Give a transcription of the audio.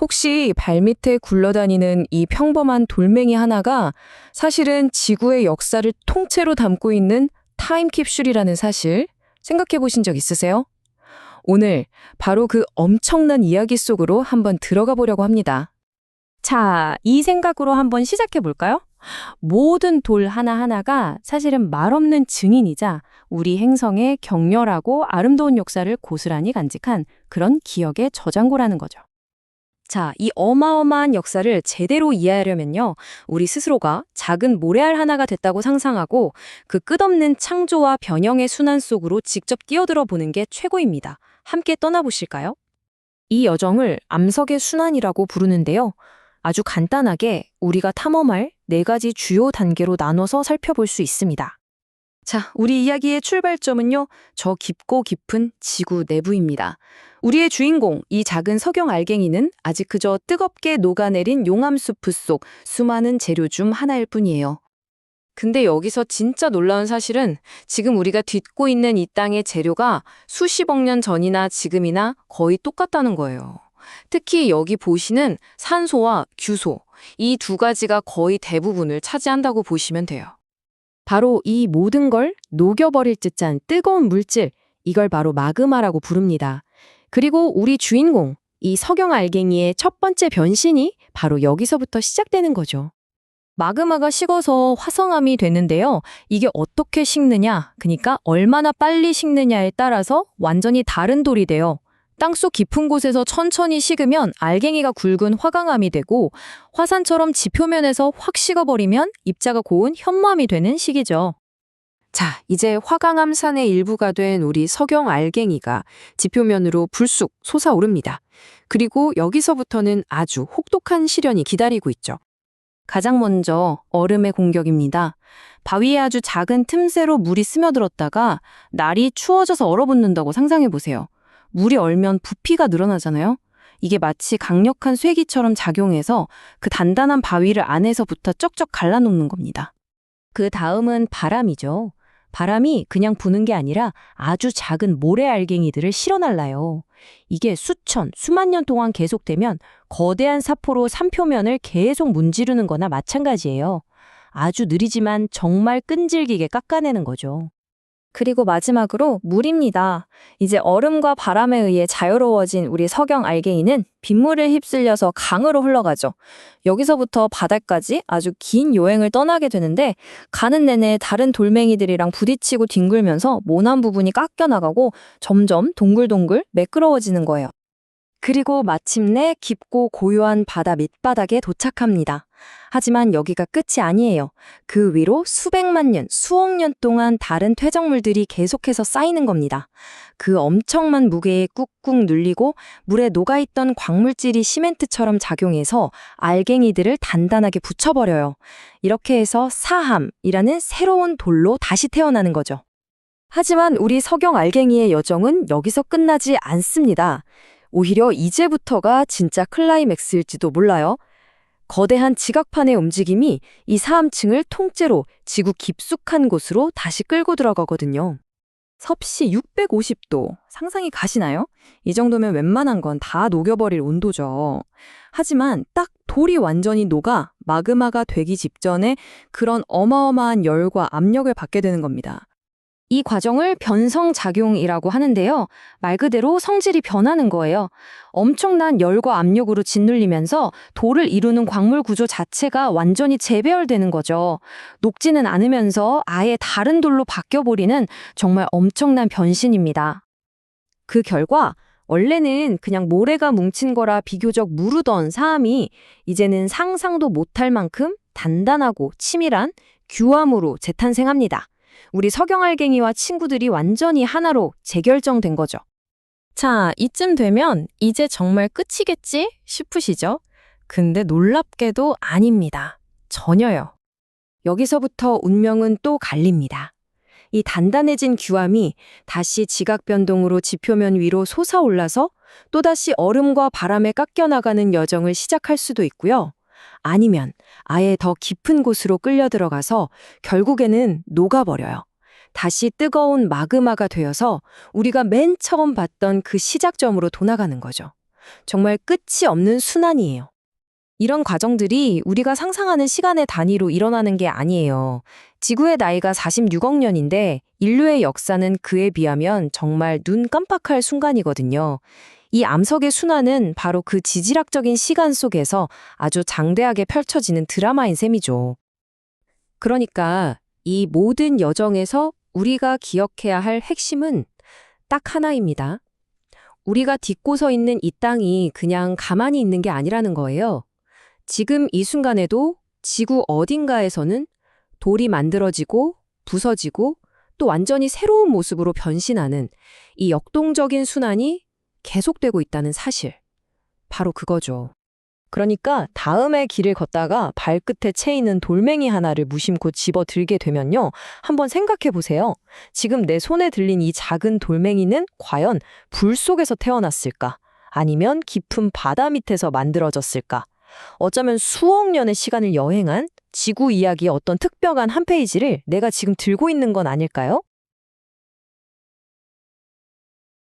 혹시 발밑에 굴러다니는 이 평범한 돌멩이 하나가 사실은 지구의 역사를 통째로 담고 있는 타임캡슐이라는 사실 생각해 보신 적 있으세요? 오늘 바로 그 엄청난 이야기 속으로 한번 들어가 보려고 합니다. 자, 이 생각으로 한번 시작해 볼까요? 모든 돌 하나하나가 사실은 말없는 증인이자 우리 행성의 격렬하고 아름다운 역사를 고스란히 간직한 그런 기억의 저장고라는 거죠. 자, 이 어마어마한 역사를 제대로 이해하려면요, 우리 스스로가 작은 모래알 하나가 됐다고 상상하고 그 끝없는 창조와 변형의 순환 속으로 직접 뛰어들어 보는 게 최고입니다. 함께 떠나보실까요? 이 여정을 암석의 순환이라고 부르는데요. 아주 간단하게 우리가 탐험할 4가지 주요 단계로 나눠서 살펴볼 수 있습니다. 자, 우리 이야기의 출발점은요, 저 깊고 깊은 지구 내부입니다. 우리의 주인공, 이 작은 석영 알갱이는 아직 그저 뜨겁게 녹아내린 용암수프 속 수많은 재료 중 하나일 뿐이에요. 근데 여기서 진짜 놀라운 사실은 지금 우리가 딛고 있는 이 땅의 재료가 수십억 년 전이나 지금이나 거의 똑같다는 거예요. 특히 여기 보시는 산소와 규소, 이 2가지가 거의 대부분을 차지한다고 보시면 돼요. 바로 이 모든 걸 녹여버릴 듯한 뜨거운 물질, 이걸 바로 마그마라고 부릅니다. 그리고 우리 주인공, 이 석영 알갱이의 첫 번째 변신이 바로 여기서부터 시작되는 거죠. 마그마가 식어서 화성암이 되는데요. 이게 어떻게 식느냐, 그러니까 얼마나 빨리 식느냐에 따라서 완전히 다른 돌이 돼요. 땅속 깊은 곳에서 천천히 식으면 알갱이가 굵은 화강암이 되고, 화산처럼 지표면에서 확 식어버리면 입자가 고운 현무암이 되는 시기죠. 자, 이제 화강암산의 일부가 된 우리 석영 알갱이가 지표면으로 불쑥 솟아오릅니다. 그리고 여기서부터는 아주 혹독한 시련이 기다리고 있죠. 가장 먼저 얼음의 공격입니다. 바위에 아주 작은 틈새로 물이 스며들었다가 날이 추워져서 얼어붙는다고 상상해 보세요. 물이 얼면 부피가 늘어나잖아요. 이게 마치 강력한 쇠기처럼 작용해서 그 단단한 바위를 안에서부터 쩍쩍 갈라놓는 겁니다. 그 다음은 바람이죠. 바람이 그냥 부는 게 아니라 아주 작은 모래 알갱이들을 실어날라요. 이게 수만 년 동안 계속되면 거대한 사포로 산표면을 계속 문지르는 거나 마찬가지예요. 아주 느리지만 정말 끈질기게 깎아내는 거죠. 그리고 마지막으로 물입니다. 이제 얼음과 바람에 의해 자유로워진 우리 석영 알갱이는 빗물을 휩쓸려서 강으로 흘러가죠. 여기서부터 바다까지 아주 긴 여행을 떠나게 되는데, 가는 내내 다른 돌멩이들이랑 부딪히고 뒹굴면서 모난 부분이 깎여나가고 점점 동글동글 매끄러워지는 거예요. 그리고 마침내 깊고 고요한 바다 밑바닥에 도착합니다. 하지만 여기가 끝이 아니에요. 그 위로 수백만 년, 수억 년 동안 다른 퇴적물들이 계속해서 쌓이는 겁니다. 그 엄청난 무게에 꾹꾹 눌리고 물에 녹아있던 광물질이 시멘트처럼 작용해서 알갱이들을 단단하게 붙여버려요. 이렇게 해서 사함이라는 새로운 돌로 다시 태어나는 거죠. 하지만 우리 석영 알갱이의 여정은 여기서 끝나지 않습니다. 오히려 이제부터가 진짜 클라이맥스일지도 몰라요. 거대한 지각판의 움직임이 이 사함층을 통째로 지구 깊숙한 곳으로 다시 끌고 들어가거든요. 섭씨 650도, 상상이 가시나요? 이 정도면 웬만한 건 다 녹여버릴 온도죠. 하지만 딱 돌이 완전히 녹아 마그마가 되기 직전에 그런 어마어마한 열과 압력을 받게 되는 겁니다. 이 과정을 변성작용이라고 하는데요. 말 그대로 성질이 변하는 거예요. 엄청난 열과 압력으로 짓눌리면서 돌을 이루는 광물 구조 자체가 완전히 재배열되는 거죠. 녹지는 않으면서 아예 다른 돌로 바뀌어버리는 정말 엄청난 변신입니다. 그 결과 원래는 그냥 모래가 뭉친 거라 비교적 무르던 사암이 이제는 상상도 못할 만큼 단단하고 치밀한 규암으로 재탄생합니다. 우리 석영 알갱이와 친구들이 완전히 하나로 재결정된 거죠. 자, 이쯤 되면 이제 정말 끝이겠지 싶으시죠? 근데 놀랍게도 아닙니다. 전혀요. 여기서부터 운명은 또 갈립니다. 이 단단해진 규암이 다시 지각 변동으로 지표면 위로 솟아올라서 또다시 얼음과 바람에 깎여나가는 여정을 시작할 수도 있고요. 아니면 아예 더 깊은 곳으로 끌려 들어가서 결국에는 녹아버려요. 다시 뜨거운 마그마가 되어서 우리가 맨 처음 봤던 그 시작점으로 돌아가는 거죠. 정말 끝이 없는 순환이에요. 이런 과정들이 우리가 상상하는 시간의 단위로 일어나는 게 아니에요. 지구의 나이가 46억 년인데 인류의 역사는 그에 비하면 정말 눈 깜빡할 순간이거든요. 이 암석의 순환은 바로 그 지질학적인 시간 속에서 아주 장대하게 펼쳐지는 드라마인 셈이죠. 그러니까 이 모든 여정에서 우리가 기억해야 할 핵심은 딱 하나입니다. 우리가 딛고 서 있는 이 땅이 그냥 가만히 있는 게 아니라는 거예요. 지금 이 순간에도 지구 어딘가에서는 돌이 만들어지고 부서지고 또 완전히 새로운 모습으로 변신하는 이 역동적인 순환이 계속되고 있다는 사실. 바로 그거죠. 그러니까 다음에 길을 걷다가 발끝에 채이는 돌멩이 하나를 무심코 집어들게 되면요. 한번 생각해 보세요. 지금 내 손에 들린 이 작은 돌멩이는 과연 불 속에서 태어났을까? 아니면 깊은 바다 밑에서 만들어졌을까? 어쩌면 수억 년의 시간을 여행한 지구 이야기의 어떤 특별한 한 페이지를 내가 지금 들고 있는 건 아닐까요?